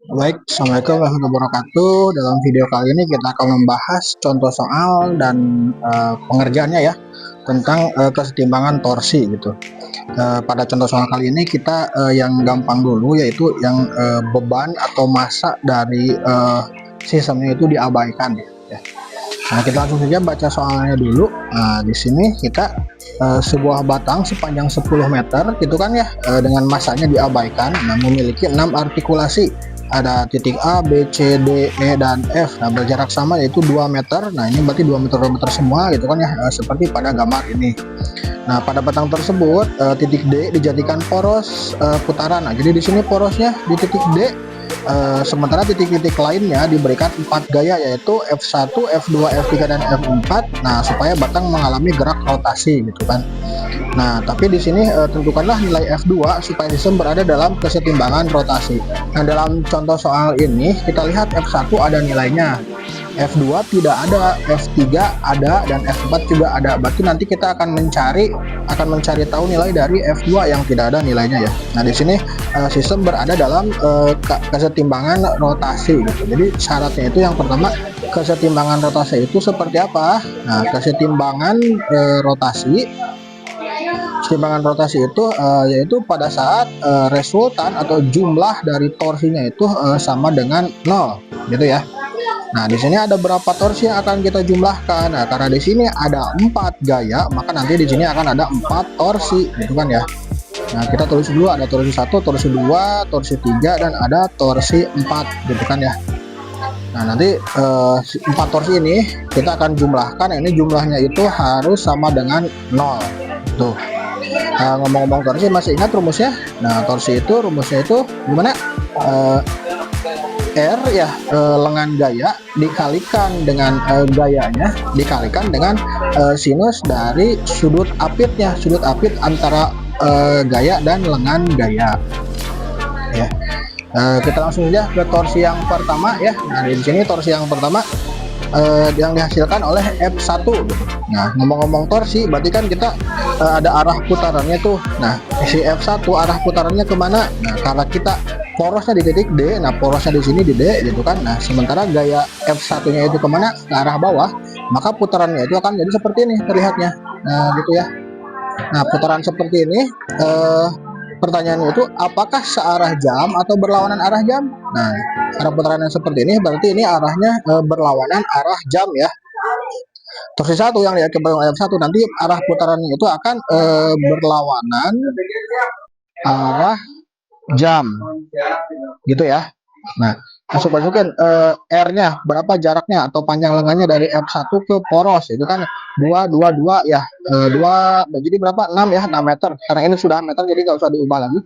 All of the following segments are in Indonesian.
Baik, Assalamualaikum warahmatullahi wabarakatuh. Dalam video kali ini kita akan membahas contoh soal dan pengerjaannya ya tentang kesetimbangan torsi gitu. Pada contoh soal kali ini kita yang gampang dulu, yaitu yang beban atau massa dari sistemnya itu diabaikan ya. Nah, kita langsung saja baca soalnya dulu. Nah, di sini kita sebuah batang sepanjang 10 meter gitu kan ya, dengan massanya diabaikan. Nah, memiliki 6 artikulasi. Ada titik A, B, C, D, E, dan F. Nah, berjarak sama yaitu 2 meter. Nah, ini berarti 2 meter semua gitu kan ya, seperti pada gambar ini. Nah, pada batang tersebut titik D dijadikan poros putaran. Nah, jadi di sini porosnya di titik D. Sementara titik-titik lainnya diberikan 4 gaya, yaitu F1, F2, F3, dan F4. Nah, supaya batang mengalami gerak rotasi gitu kan. Nah, tapi di sini tentukanlah nilai F2 supaya sistem berada dalam kesetimbangan rotasi. Nah, dalam contoh soal ini kita lihat F1 ada nilainya, F2 tidak ada, F3 ada, dan F4 juga ada. Berarti nanti kita akan mencari tahu nilai dari F2 yang tidak ada nilainya ya. Nah, di sini sistem berada dalam kesetimbangan rotasi gitu. Jadi syaratnya itu yang pertama, kesetimbangan rotasi itu seperti apa? Nah, kesetimbangan rotasi itu yaitu pada saat resultan atau jumlah dari torsinya itu sama dengan 0 gitu ya. Nah, di sini ada berapa torsi yang akan kita jumlahkan? Nah, karena di sini ada 4 gaya, maka nanti di sini akan ada 4 torsi, gitu kan ya. Nah, kita tulis dulu, ada torsi 1, torsi 2, torsi 3, dan ada torsi 4, gitu kan ya. Nah, nanti 4 torsi ini kita akan jumlahkan. Ini jumlahnya itu harus sama dengan 0. Tuh. Ngomong-ngomong torsi, masih ingat rumusnya? Nah, torsi itu rumusnya itu gimana? R ya, lengan gaya dikalikan dengan gayanya dikalikan dengan sinus dari sudut apitnya, sudut apit antara gaya dan lengan gaya ya. Kita langsung aja ke torsi yang pertama ya. Nah, di sini torsi yang pertama yang dihasilkan oleh F1 gitu. Nah, ngomong-ngomong torsi, berarti kan kita ada arah putarannya tuh. Nah, si F1 arah putarannya kemana? Nah, karena kita porosnya di titik D, nah porosnya di sini di D gitu kan. Nah, sementara gaya F1-nya itu kemana? Ke arah bawah, maka putarannya itu akan jadi seperti ini terlihatnya. Nah, gitu ya. Nah, putaran seperti ini pertanyaannya itu apakah searah jam atau berlawanan arah jam? Nah, arah putaran yang seperti ini berarti ini arahnya berlawanan arah jam ya. Torsi satu yang diakibatkan oleh F1 nanti arah putarannya itu akan berlawanan arah jam gitu ya. Nah, masukin R-nya berapa jaraknya atau panjang lengannya dari F1 ke poros itu kan 2 ya. 2 jadi berapa? 6 ya, 6 meter. Karena ini sudah meter jadi nggak usah diubah lagi.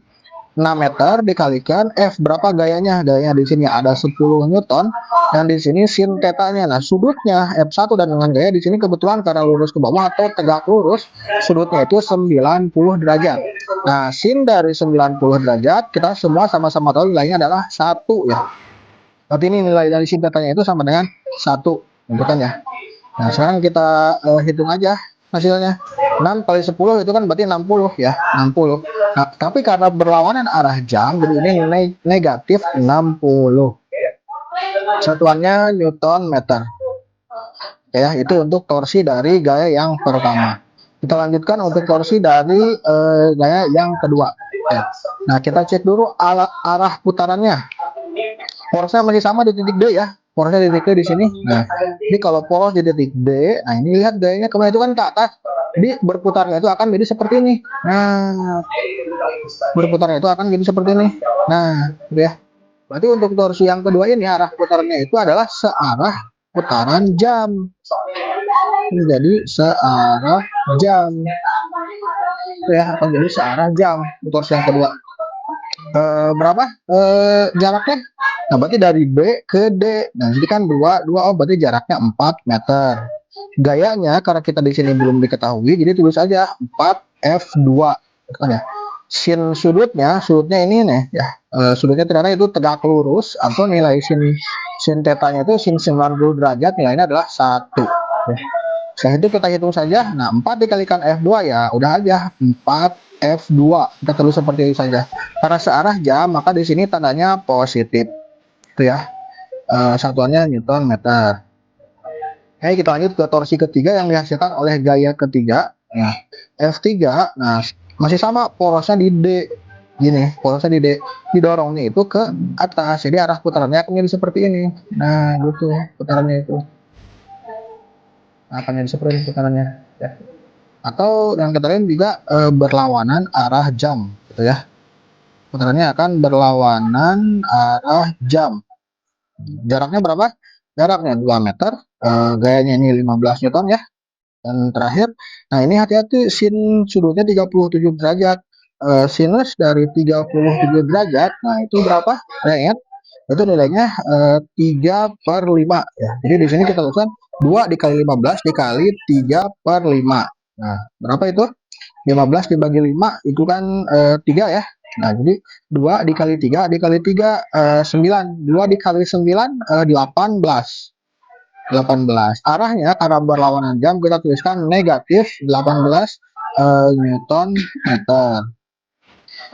6 meter dikalikan F berapa gayanya? Gayanya di sini ada 10 Newton dan di sini sin tetanya. Nah, sudutnya F1 dan dengan gaya di sini kebetulan karena lurus ke bawah atau tegak lurus, sudutnya itu 90 derajat. Nah, sin dari 90 derajat kita semua sama-sama tahu nilainya adalah 1 ya. Berarti ini nilai dari sin tetanya itu sama dengan 1, gitu kan ya. Nah, sekarang kita hitung aja hasilnya. 6 kali 10 itu kan berarti 60 ya, 60. Nah, tapi karena berlawanan arah jam, jadi ini negatif 60. Satuannya Newton meter. Ya, itu untuk torsi dari gaya yang pertama. Kita lanjutkan untuk torsi dari gaya yang kedua. Ya. Nah, kita cek dulu arah putarannya. Porosnya masih sama di titik D ya. Porosnya di titik D di sini. Nah, ini kalau poros di titik D, nah ini lihat gayanya kemana itu kan ke atas. Jadi berputarnya itu akan jadi seperti ini. Nah, berputarnya itu akan jadi seperti ini. Nah, gitu ya. Berarti untuk torsi yang kedua ini arah putarannya itu adalah searah putaran jam. Jadi searah jam. Ya, akan jadi searah jam torsi yang kedua. Berapa jaraknya? Nah, berarti dari B ke D. Nah, jadi kan 2, oh berarti jaraknya 4 meter. Gayanya karena kita di sini belum diketahui, jadi tulis aja 4 F2. Kan ya. Sudutnya ini nih ya. Sudutnya ternyata itu tegak lurus atau nilai sin tetanya itu sin 90 derajat, nilainya adalah 1. Ya. Setelah itu kita hitung saja. Nah, 4 dikalikan F2 ya udah aja 4 F2. Kita terus seperti itu saja. Karena searah jam, maka di sini tandanya positif. itu ya. Satuannya Newton meter. Oke, kita lanjut ke torsi ketiga yang dihasilkan oleh gaya ketiga. Nah, F3, nah masih sama porosnya di D. Gini, porosnya di D. Didorongnya itu ke atas. Jadi arah putarannya akan jadi seperti ini. Nah, gitu putarannya itu. Akan jadi seperti ini putarannya. Ya. Atau yang kita lihat juga berlawanan arah jam, gitu ya. Putarannya akan berlawanan arah jam. Jaraknya berapa? Jaraknya 2 meter. Gayanya ini 15 Newton ya. Dan terakhir, nah ini hati-hati, sin sudutnya 37 derajat. Sinus dari 37 derajat, nah itu berapa? Ingat, itu nilainya 3/5 ya. Jadi di sini kita tuliskan 2 dikali 15 dikali 3/5. Nah, berapa itu? 15 dibagi 5 itu kan 3 ya. Nah, jadi 2 dikali 3 dikali 3 9. 2 dikali 9 18. Arahnya karena berlawanan jam kita tuliskan negatif 18 Newton meter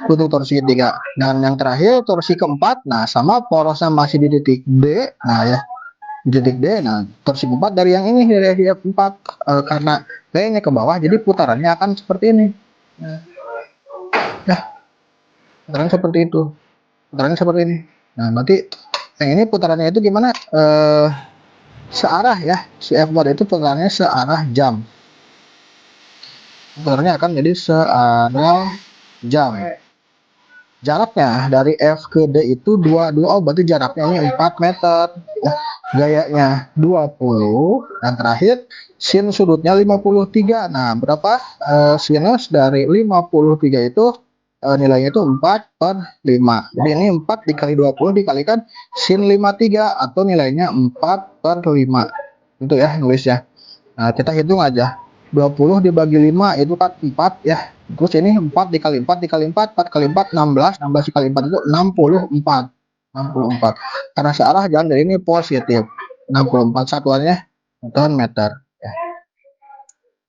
untuk torsi ketiga. Dan yang terakhir torsi keempat, nah sama porosnya masih di titik D. Nah ya, di titik D. Nah torsi keempat dari yang ini, dari F4, karena kayaknya ke bawah jadi putarannya akan seperti ini. Nah, putarannya seperti itu, putarannya seperti ini. Nah berarti yang ini putarannya itu gimana? Searah ya, si F4 itu putarannya searah jam. Putarannya akan jadi searah jam. Jaraknya dari F ke D itu 22, oh berarti jaraknya ini 4 meter. Nah, gayanya 20 dan terakhir sin sudutnya 53. Nah, berapa sinus dari 53 itu nilainya itu 4/5. Jadi ini 4 dikali 20 dikalikan sin 53 atau nilainya 4/5. Itu ya nulisnya. Nah, kita hitung aja. 20 dibagi 5 itu kan 4 ya. Terus ini 4 dikali 4 dikali 4, 4 kali 4 16, 16 dikali 4 itu 64. 64. Karena searah jalan dari ini positif. 64 satuannya Newton meter ya.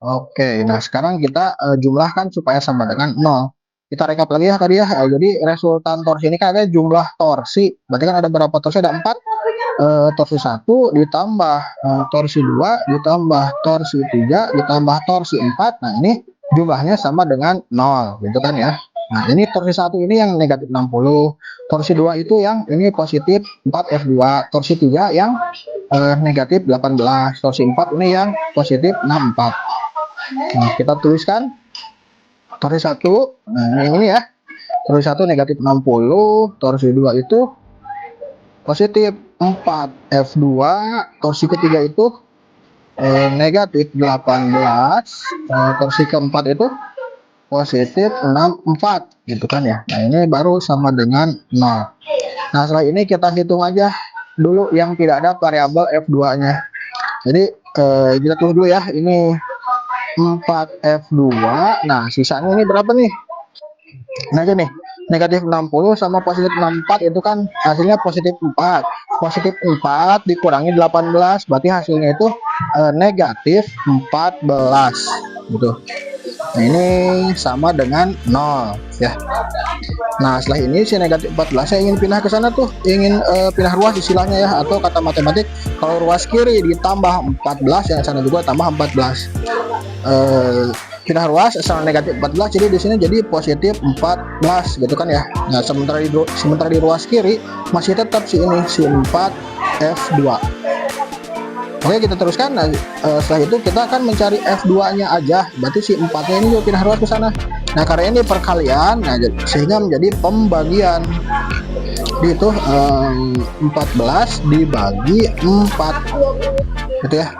Oke, nah sekarang kita jumlahkan supaya sama dengan 0. Kita rekap lagi ya tadi ya. Jadi resultan torsi ini kan ada jumlah torsi. Berarti kan ada berapa torsi? Ada 4. Torsi 1 ditambah torsi 2 ditambah torsi 3 ditambah torsi 4. Nah, ini jumlahnya sama dengan 0 gitu kan ya. Nah, ini torsi 1 ini yang negatif 60. Torsi 2 itu yang ini positif 4 F2. Torsi 3 yang negatif 18. Torsi 4 ini yang positif 64. Nah, kita tuliskan torsi 1, nah ini ya, torsi 1 negatif 60, torsi 2 itu positif 4 F2, torsi ketiga itu negatif 18, torsi keempat itu positif 64 gitu kan ya. Nah ini baru sama dengan 0. Nah setelah ini kita hitung aja dulu yang tidak ada variabel F2 nya. Jadi kita tulis dulu ya, ini 4 F2. Nah sisanya ini berapa nih? Nah aja nih, negatif 60 sama positif 64 itu kan hasilnya positif 4. Positif 4 dikurangi 18 berarti hasilnya itu negatif 14 gitu. Nah ini sama dengan 0 ya. Nah setelah ini si negatif 14 saya ingin pindah ke sana tuh, ingin pindah ruas istilahnya ya, atau kata matematik kalau ruas kiri ditambah 14 yang sana juga tambah 14. Pindah ruas asal negatif 14, jadi di sini jadi positif 14 gitu kan ya. Nah sementara di ruas kiri masih tetap si ini si 4 F2. Oke kita teruskan. Nah setelah itu kita akan mencari F2 nya aja, berarti si 4 nya ini juga pindah ruas ke sana. Nah karena ini perkalian, nah sehingga menjadi pembagian. Jadi itu 14 dibagi 4 gitu ya.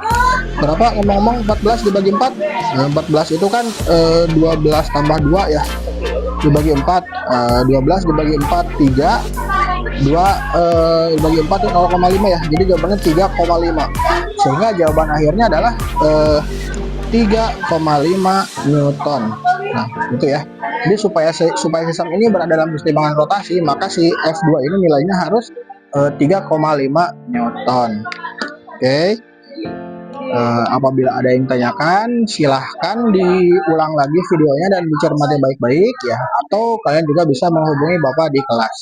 Berapa ngomong-ngomong 14 dibagi 4? Nah, 14 itu kan 12 tambah 2 ya, dibagi 4, 12 dibagi 4 3, 2 dibagi 4 itu 0,5 ya, jadi jawabannya 3,5, sehingga jawaban akhirnya adalah 3,5 Newton. Nah itu ya, jadi supaya sistem ini berada dalam keseimbangan rotasi, maka si F2 ini nilainya harus 3,5 Newton. Oke. Apabila ada yang tanyakan, silahkan diulang lagi videonya dan dicermati baik-baik ya, atau kalian juga bisa menghubungi Bapak di kelas.